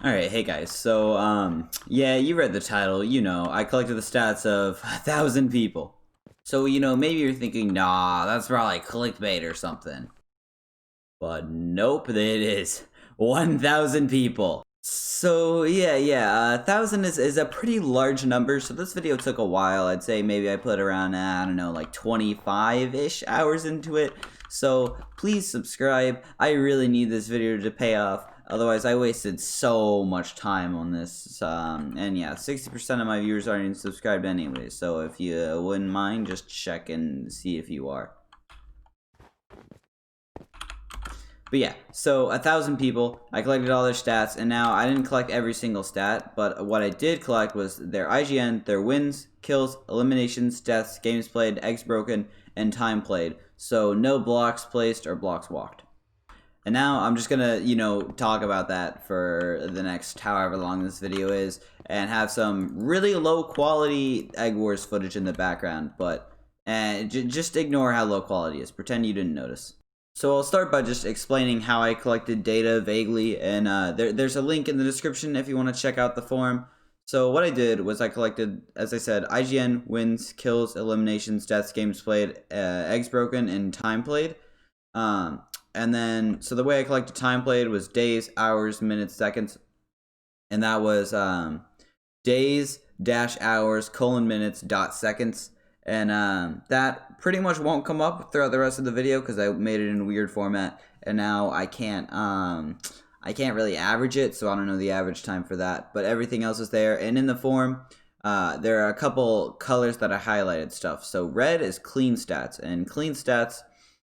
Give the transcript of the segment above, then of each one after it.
Alright, hey guys, so, yeah, you read the title, I collected the stats of 1,000 people. So, maybe you're thinking, nah, that's probably clickbait or something. But nope, it is 1,000 people. So, yeah, 1,000 is a pretty large number, so this video took a while. I'd say maybe I put around, I don't know, like 25-ish hours into it. So, please subscribe. I really need this video to pay off. Otherwise, I wasted so much time on this. And yeah, 60% of my viewers aren't even subscribed anyway. So if you wouldn't mind, just check and see if you are. But yeah, so 1,000 people, I collected all their stats, and now I didn't collect every single stat, but what I did collect was their IGN, their wins, kills, eliminations, deaths, games played, eggs broken, and time played. So no blocks placed or blocks walked. And now I'm just gonna, talk about that for the next however long this video is, and have some really low quality Egg Wars footage in the background, but just ignore how low quality is. Pretend you didn't notice. So I'll start by just explaining how I collected data vaguely, and there's a link in the description if you want to check out the forum. So what I did was I collected, as I said, IGN, wins, kills, eliminations, deaths, games played, eggs broken, and time played. And then, so the way I collected time played was days, hours, minutes, seconds. And that was days dash hours colon minutes dot seconds. And that pretty much won't come up throughout the rest of the video because I made it in a weird format. And now I can't really average it, so I don't know the average time for that. But everything else is there. And in the form, there are a couple colors that I highlighted stuff. So red is clean stats, and clean stats,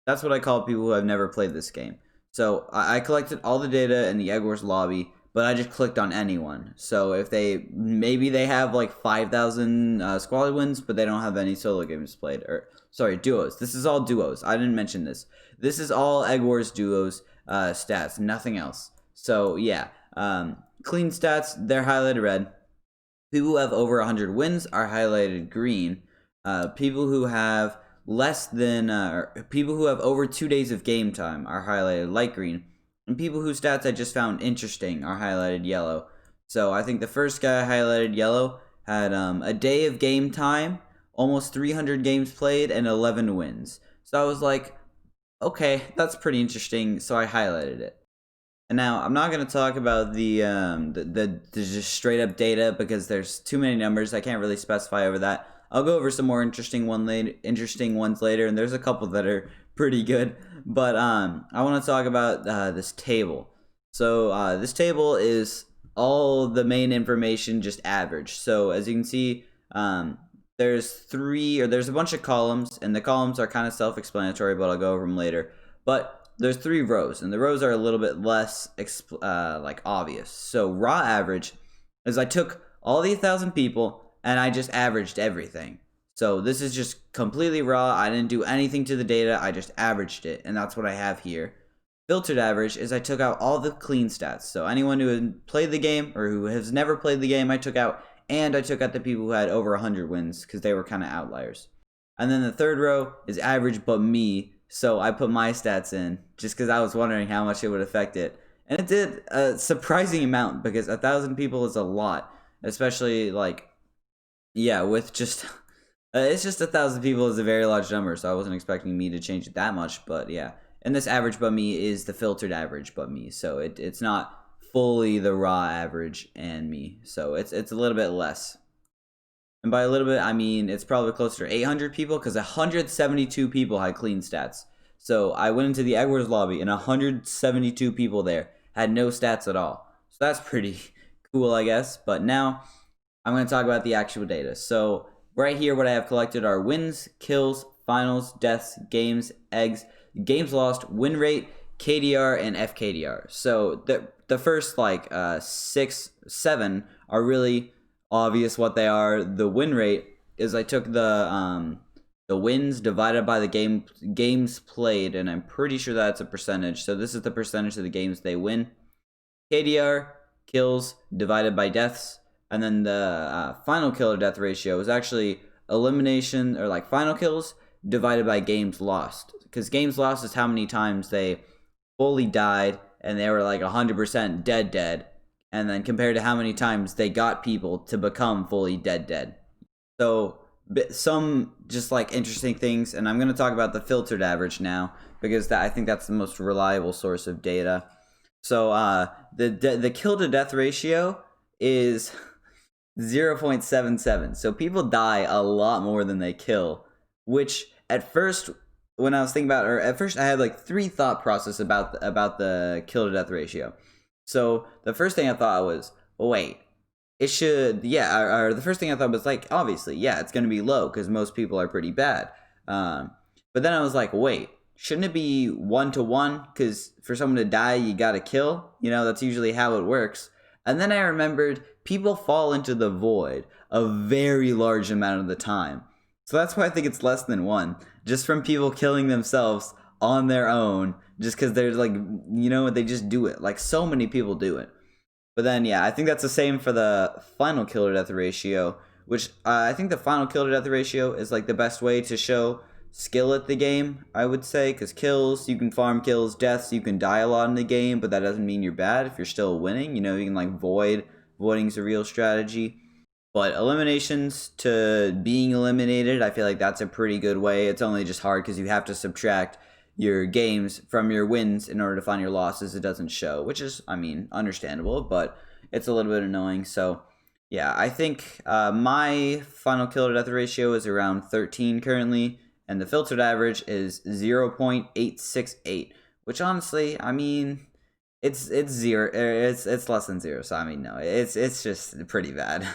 that's what I call people who have never played this game. So I collected all the data in the Egg Wars lobby, but I just clicked on anyone. So if maybe they have like 5,000 squad wins, but they don't have any solo games played. Or, sorry, duos. This is all duos. I didn't mention this. This is all Egg Wars duos stats, nothing else. So yeah, clean stats, they're highlighted red. People who have over 100 wins are highlighted green. People who have less than people who have over 2 days of game time are highlighted light green, and people whose stats I just found interesting are highlighted yellow. So I think the first guy highlighted yellow had a day of game time, almost 300 games played, and 11 wins. So I was like, okay, that's pretty interesting, so I highlighted it. And now I'm not going to talk about the just straight up data because there's too many numbers. I can't really specify over that. I'll go over some more interesting ones later, and there's a couple that are pretty good. But I want to talk about this table. So this table is all the main information just average. So as you can see, there's a bunch of columns, and the columns are kind of self-explanatory, but I'll go over them later. But there's 3 rows, and the rows are a little bit less like obvious. So raw average is I took all the 1,000 people and I just averaged everything. So this is just completely raw. I didn't do anything to the data. I just averaged it, and that's what I have here. Filtered average is I took out all the clean stats. So anyone who had played the game or who has never played the game, I took out, and I took out the people who had over 100 wins because they were kind of outliers. And then the third row is average but me. So I put my stats in just because I was wondering how much it would affect it. And it did a surprising amount because 1,000 people is a lot, especially like, yeah, with just it's just 1,000 people is a very large number, so I wasn't expecting me to change it that much. But yeah, and this average but me is the filtered average but me, so it's not fully the raw average and me, so it's a little bit less. And by a little bit, I mean it's probably closer to 800 people because 172 people had clean stats. So I went into the Egg Wars lobby, and 172 people there had no stats at all. So that's pretty cool, I guess. But now I'm going to talk about the actual data. So right here, what I have collected are wins, kills, finals, deaths, games, eggs, games lost, win rate, KDR, and FKDR. So the first like 6, 7 are really obvious what they are. The win rate is I took the wins divided by the games played, and I'm pretty sure that's a percentage. So this is the percentage of the games they win. KDR, kills divided by deaths. And then the final kill or death ratio is actually elimination or like final kills divided by games lost. Because games lost is how many times they fully died and they were like 100% dead. and then compared to how many times they got people to become fully dead. So some just like interesting things, and I'm going to talk about the filtered average now because I think that's the most reliable source of data. So the kill to death ratio is 0.77. So people die a lot more than they kill, which at first when I was thinking about, or at first I had like three thought process about the kill to death ratio. So the first thing I thought was, well, wait, it should, yeah, or the first thing I thought was like, obviously, yeah, it's going to be low because most people are pretty bad. But then I was like, wait, shouldn't it be 1-to-1? Because for someone to die, you got to kill. You know, that's usually how it works. And then I remembered people fall into the void a very large amount of the time. So that's why I think it's less than 1. Just from people killing themselves on their own, just because they're like, you know, they just do it. Like, so many people do it. But then, yeah, I think that's the same for the final kill to death ratio, which I think the final kill to death ratio is like the best way to show skill at the game, I would say, because kills, you can farm kills, deaths, you can die a lot in the game, but that doesn't mean you're bad if you're still winning. You know, you can like voiding's a real strategy. But eliminations to being eliminated, I feel like that's a pretty good way. It's only just hard because you have to subtract your games from your wins in order to find your losses. It doesn't show, which is, I mean, understandable, but it's a little bit annoying. So, yeah, I think my final kill to death ratio is around 13 currently, and the filtered average is 0.868, which honestly, I mean, it's zero. It's less than 0. So I mean, no, it's just pretty bad.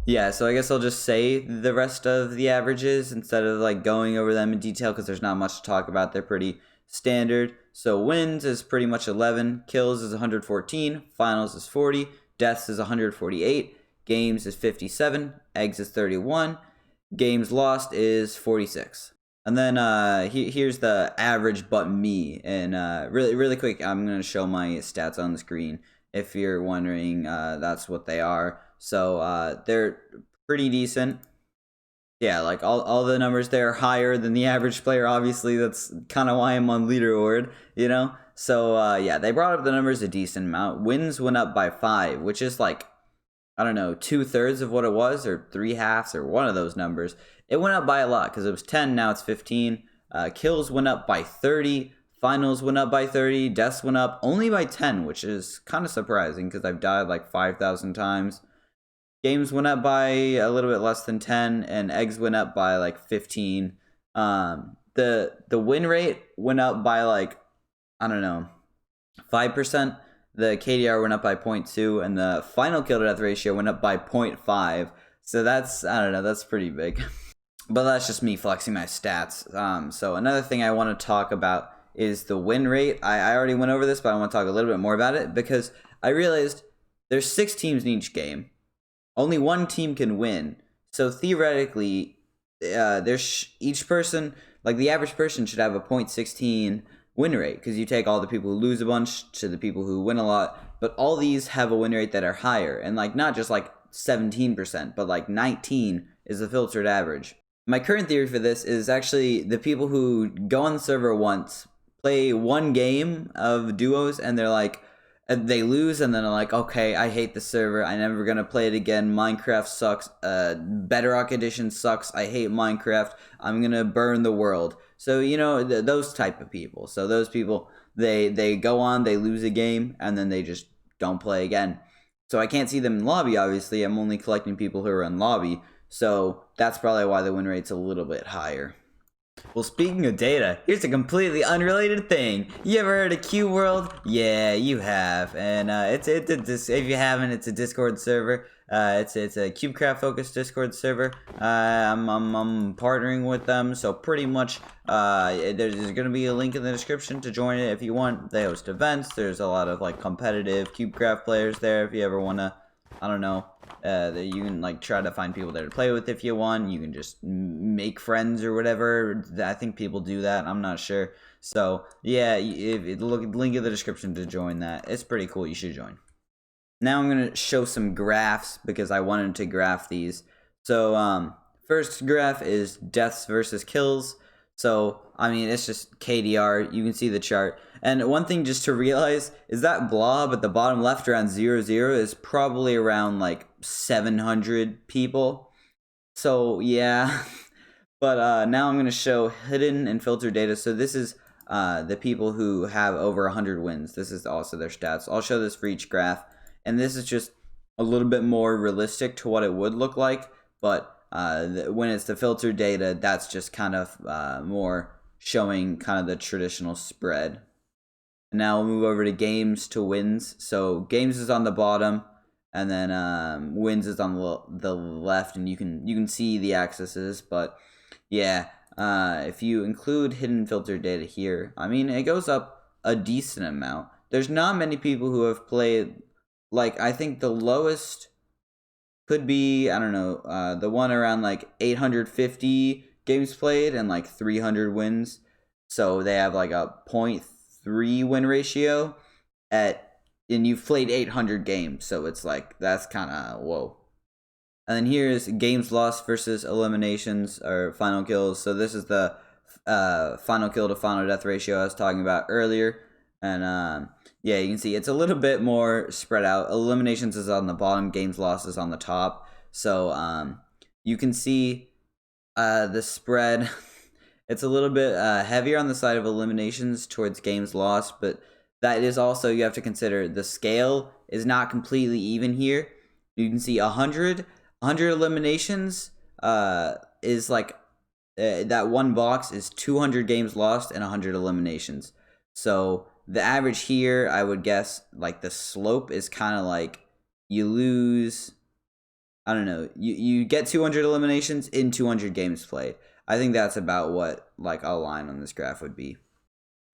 Yeah, so I guess I'll just say the rest of the averages instead of like going over them in detail because there's not much to talk about. They're pretty standard. So wins is pretty much 11, kills is 114, finals is 40, deaths is 148, games is 57, eggs is 31, games lost is 46. And then here's the average but me. And really quick, I'm going to show my stats on the screen. If you're wondering, that's what they are. So they're pretty decent. Yeah, like all the numbers there are higher than the average player. Obviously, that's kind of why I'm on leaderboard, you know? So yeah, they brought up the numbers a decent amount. Wins went up by 5, which is like, I don't know, 2/3 of what it was, or 3/2, or one of those numbers. It went up by a lot because it was 10, now it's 15. Kills went up by 30. Finals went up by 30. Deaths went up only by 10, which is kind of surprising because I've died like 5,000 times. Games went up by a little bit less than 10, and eggs went up by like 15. The win rate went up by like, I don't know, 5%. The KDR went up by 0.2, and the final kill to death ratio went up by 0.5. So that's, I don't know, that's pretty big. But that's just me flexing my stats. So another thing I want to talk about is the win rate. I already went over this, but I want to talk a little bit more about it because I realized there's 6 teams in each game. Only one team can win. So theoretically, there's each person, like the average person should have a 0.16 win rate because you take all the people who lose a bunch to the people who win a lot, but all these have a win rate that are higher, and like not just like 17%, but like 19 is the filtered average. My current theory for this is actually the people who go on the server once, play one game of duos, and they're like, they lose, and then they're like, okay, I hate the server, I'm never gonna play it again, Minecraft sucks, Bedrock Edition sucks, I hate Minecraft, I'm gonna burn the world. So, you know, those type of people. So those people, they go on, they lose a game, and then they just don't play again. So I can't see them in lobby, obviously, I'm only collecting people who are in lobby, so that's probably why the win rate's a little bit higher. Well, speaking of data, here's a completely unrelated thing. You ever heard of Cube? Yeah, you have. And if you haven't, it's a Discord server. It's a Cubecraft focused Discord server. I'm partnering with them, so pretty much there's gonna be a link in the description to join it if you want. They host events. There's a lot of like competitive Cubecraft players there if you ever wanna, I don't know. You can like try to find people there to play with if you want. You can just make friends or whatever. I think people do that. I'm not sure. So yeah, look link in the description to join that. It's pretty cool. You should join. Now I'm gonna show some graphs because I wanted to graph these. So first graph is deaths versus kills. So, I mean, it's just KDR. You can see the chart. And one thing just to realize is that blob at the bottom left around 0, 0 is probably around like 700 people. So, yeah. But now I'm going to show hidden and filtered data. So this is the people who have over 100 wins. This is also their stats. I'll show this for each graph. And this is just a little bit more realistic to what it would look like. But when it's the filtered data, that's just kind of more showing kind of the traditional spread. And now we'll move over to games to wins. So games is on the bottom, and then wins is on the left, and you can see the axes. But yeah, if you include hidden filtered data here, I mean, it goes up a decent amount. There's not many people who have played, like, I think the lowest could be, I don't know, the one around like 850 games played and like 300 wins. So they have like a 0.3 win ratio and you've played 800 games. So it's like, that's kind of, whoa. And then here's games lost versus eliminations or final kills. So this is the final kill to final death ratio I was talking about earlier. And yeah, you can see it's a little bit more spread out. Eliminations is on the bottom, games lost is on the top. So you can see the spread. It's a little bit heavier on the side of eliminations towards games lost, but that is also, you have to consider the scale is not completely even here. You can see 100 eliminations is like that one box is 200 games lost and 100 eliminations. So the average here, I would guess, like the slope is kind of like you lose, I don't know, you get 200 eliminations in 200 games played. I think that's about what like a line on this graph would be.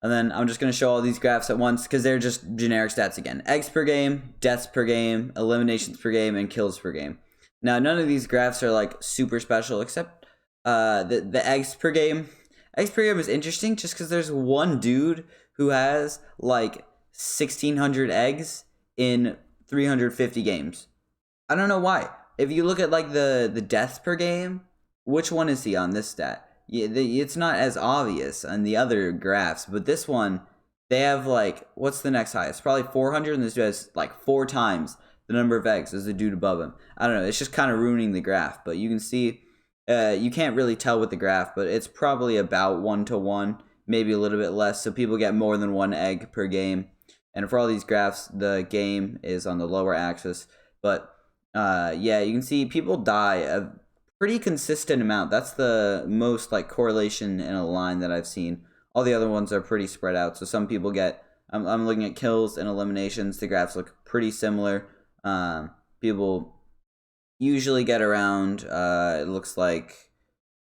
And then I'm just going to show all these graphs at once because they're just generic stats again. Eggs per game, deaths per game, eliminations per game, and kills per game. Now, none of these graphs are like super special except the eggs per game. Eggs per game is interesting just because there's one dude who has like 1,600 eggs in 350 games. I don't know why. If you look at like the deaths per game, which one is he on this stat? Yeah, it's not as obvious on the other graphs, but this one, they have like, what's the next highest? Probably 400, and this dude has like 4 times the number of eggs as the dude above him. I don't know, it's just kind of ruining the graph, but you can see, you can't really tell with the graph, but it's probably about 1-to-1, maybe a little bit less, so people get more than 1 egg per game. And for all these graphs, the game is on the lower axis, but yeah, you can see people die a pretty consistent amount. That's the most like correlation in a line that I've seen. All the other ones are pretty spread out. So some people get, I'm looking at kills and eliminations. The graphs look pretty similar. People usually get around, it looks like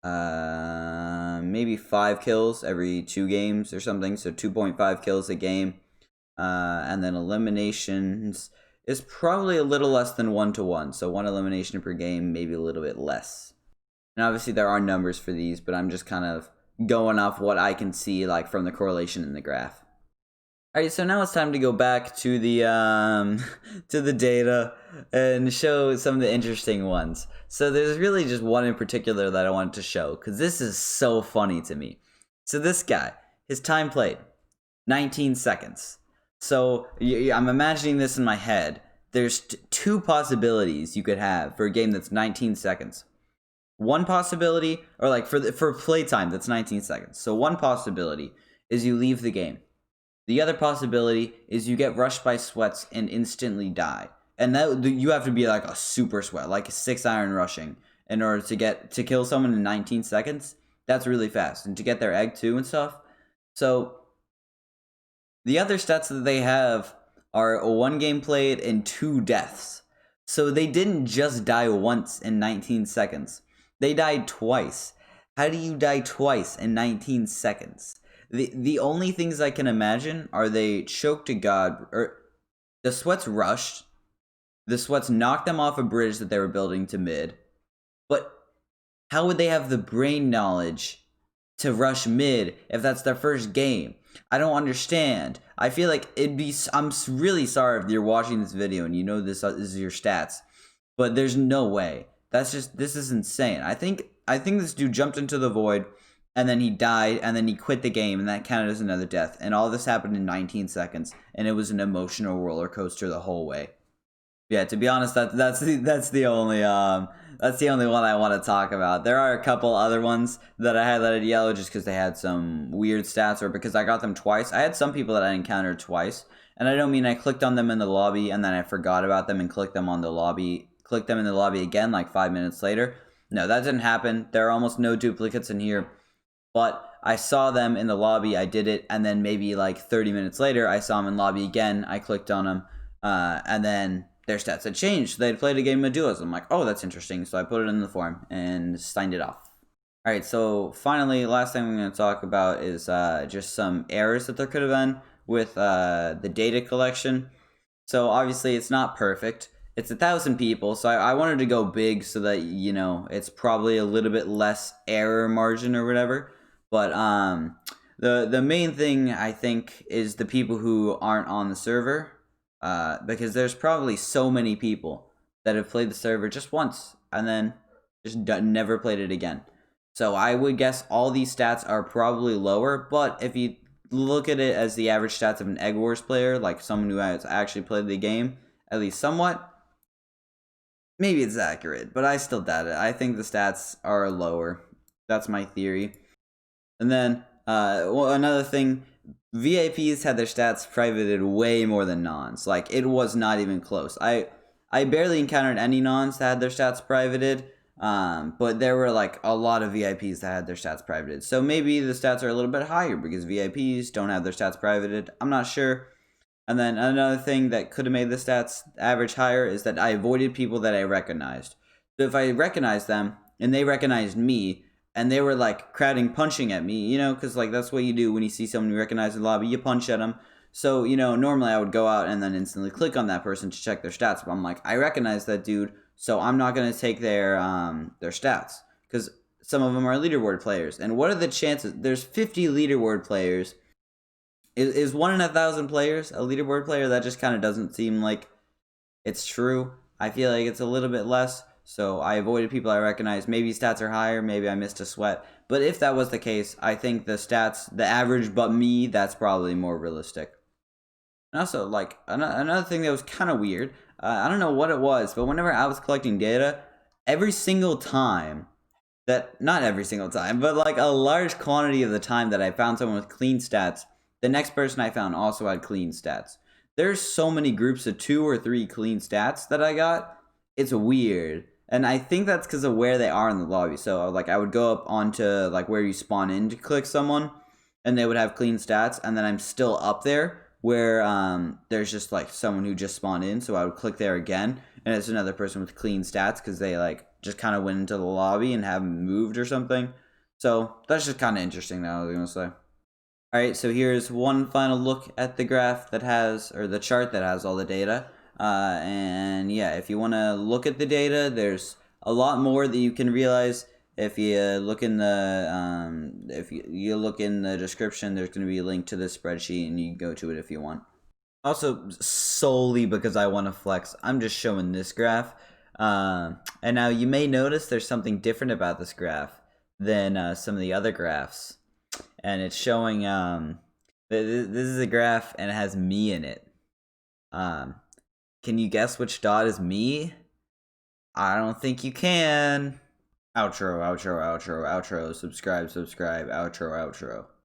maybe 5 kills every 2 games or something. So 2.5 kills a game. And then eliminations is probably a little less than 1-to-1. So 1 elimination per game, maybe a little bit less. And obviously there are numbers for these, but I'm just kind of going off what I can see like from the correlation in the graph. Alright, so now it's time to go back to the to the data and show some of the interesting ones. So there's really just one in particular that I wanted to show because this is so funny to me. So this guy, his time played, 19 seconds. So I'm imagining this in my head. There's 2 possibilities you could have for a game that's 19 seconds. One possibility, or like for playtime that's 19 seconds. So one possibility is you leave the game. The other possibility is you get rushed by Swiftz and instantly die. And that you have to be like a super sweat, like a 6-iron rushing in order to kill someone in 19 seconds. That's really fast. And to get their egg too and stuff. So the other stats that they have are 1 game played and 2 deaths. So they didn't just die once in 19 seconds. They died twice. How do you die twice in 19 seconds? The only things I can imagine are they choked to God, or the Swiftz rushed. The Swiftz knocked them off a bridge that they were building to mid. But how would they have the brain knowledge to rush mid if that's their first game? I don't understand. I feel like I'm really sorry if you're watching this video and you know this is your stats, but there's no way. This is insane. I think this dude jumped into the void, and then he died, and then he quit the game, and that counted as another death. And all this happened in 19 seconds, and it was an emotional roller coaster the whole way. Yeah, to be honest, that's the only one I want to talk about. There are a couple other ones that I highlighted yellow just because they had some weird stats, or because I got them twice. I had some people that I encountered twice, and I don't mean I clicked on them in the lobby and then I forgot about them and clicked them in the lobby again like 5 minutes later. No, that didn't happen. There are almost no duplicates in here, but I saw them in the lobby. I did it, and then maybe like 30 minutes later, I saw them in lobby again. I clicked on them, and then their stats had changed. They'd played a game of duos. I'm like, oh, that's interesting. So I put it in the forum and signed it off. All right, so finally, last thing I'm going to talk about is just some errors that there could have been with the data collection. So obviously, it's not perfect. It's 1,000 people, so I wanted to go big so that, you know, it's probably a little bit less error margin or whatever. But the main thing, I think, is the people who aren't on the server. Because there's probably so many people that have played the server just once and then just never played it again. So I would guess all these stats are probably lower, but if you look at it as the average stats of an Egg Wars player, like someone who has actually played the game, at least somewhat, maybe it's accurate, but I still doubt it. I think the stats are lower. That's my theory. And then another thing, VIPs had their stats privated way more than nons. Like, it was not even close. I barely encountered any nons that had their stats privated, but there were like a lot of VIPs that had their stats privated. So maybe the stats are a little bit higher because VIPs don't have their stats privated. I'm not sure. And then another thing that could have made the stats average higher is that I avoided people that I recognized. So if I recognized them and they recognized me, and they were like crowding, punching at me, you know, because like that's what you do when you see someone you recognize in the lobby, you punch at them. So, you know, normally I would go out and then instantly click on that person to check their stats, but I'm like, I recognize that dude, so I'm not gonna take their stats, because some of them are leaderboard players. And what are the chances? There's 50 leaderboard players. Is 1 in 1,000 players a leaderboard player? That just kind of doesn't seem like it's true. I feel like it's a little bit less. So I avoided people I recognized. Maybe stats are higher. Maybe I missed a sweat. But if that was the case, I think the stats, the average but me, that's probably more realistic. And also, like, another thing that was kind of weird, I don't know what it was, but whenever I was collecting data, every single time not every single time, but like a large quantity of the time that I found someone with clean stats, the next person I found also had clean stats. There's so many groups of 2 or 3 clean stats that I got. It's weird. And I think that's because of where they are in the lobby. So like I would go up onto like where you spawn in to click someone, and they would have clean stats, and then I'm still up there where there's just like someone who just spawned in. So I would click there again, and it's another person with clean stats because they like just kind of went into the lobby and haven't moved or something. So that's just kind of interesting that I was gonna say. Alright, so here's one final look at the graph that has, or the chart that has all the data. And yeah, if you want to look at the data, there's a lot more that you can realize. If you look in the if you look in the description, there's going to be a link to this spreadsheet, and you can go to it if you want. Also, solely because I want to flex, I'm just showing this graph. And now you may notice there's something different about this graph than some of the other graphs. And it's showing, this is a graph and it has me in it. Can you guess which dot is me? I don't think you can. Outro, outro, outro, outro, subscribe, subscribe, outro, outro.